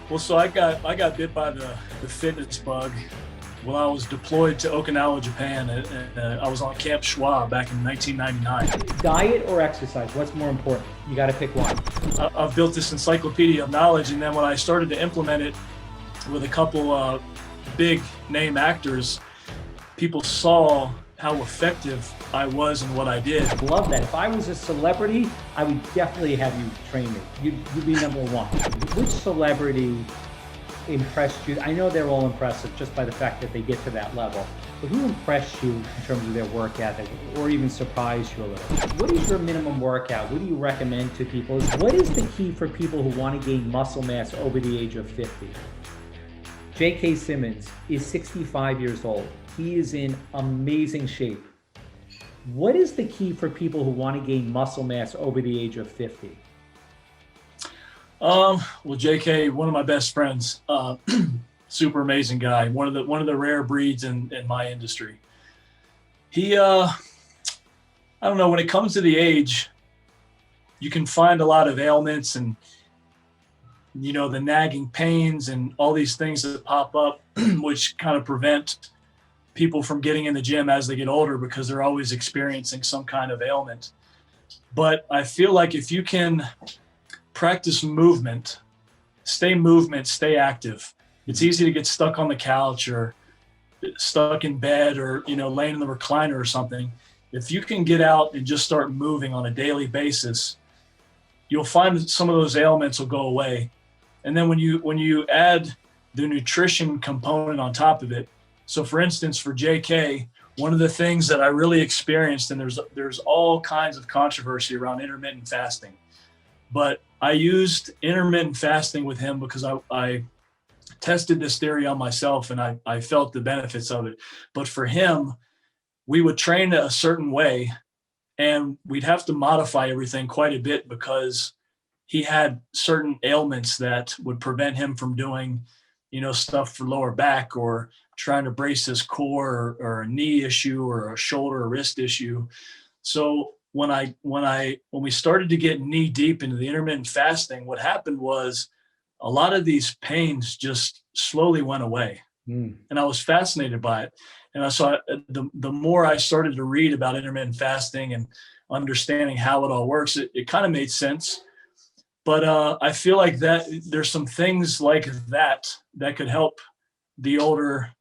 Well, so I got bit by the fitness bug when I was deployed to Okinawa, Japan. I was on Camp Schwa back in 1999. Diet or exercise? What's more important? You got to pick one. I've built this encyclopedia of knowledge, and then when I started to implement it with a couple big name actors, people saw how effective I was in what I did. Love that. If I was a celebrity, I would definitely have you train me. You'd be number one. Which celebrity impressed you? I know they're all impressive just by the fact that they get to that level. But who impressed you in terms of their work ethic or even surprised you a little? What is your minimum workout? What do you recommend to people? What is the key for people who want to gain muscle mass over the age of 50? J.K. Simmons is 65 years old. He is in amazing shape. What is the key for people who want to gain muscle mass over the age of 50? Well, JK, one of my best friends, super amazing guy, one of the rare breeds in my industry. He, I don't know, when it comes to the age, you can find a lot of ailments and, the nagging pains and all these things that pop up, which kind of prevent people from getting in the gym as they get older because they're always experiencing some kind of ailment. But I feel like if you can practice movement, stay active. It's easy to get stuck on the couch or stuck in bed or, laying in the recliner or something. If you can get out and just start moving on a daily basis, you'll find that some of those ailments will go away. And then when you add the nutrition component on top of it, so for instance, for JK, one of the things that I really experienced, and there's all kinds of controversy around intermittent fasting, but I used intermittent fasting with him because I tested this theory on myself and I felt the benefits of it. But for him, we would train a certain way and we'd have to modify everything quite a bit because he had certain ailments that would prevent him from doing, stuff for lower back or trying to brace his core or a knee issue or a shoulder or wrist issue. So when we started to get knee deep into the intermittent fasting, what happened was a lot of these pains just slowly went away. And I was fascinated by it. And I saw the more I started to read about intermittent fasting and understanding how it all works, it kind of made sense. But I feel like that there's some things like that could help the older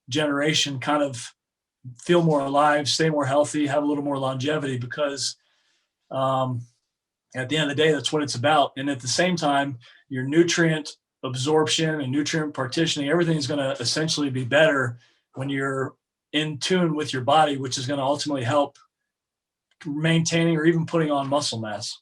generation kind of feel more alive, stay more healthy, have a little more longevity because at the end of the day, that's what it's about. And at the same time, your nutrient absorption and nutrient partitioning, everything is going to essentially be better when you're in tune with your body, which is going to ultimately help maintaining or even putting on muscle mass.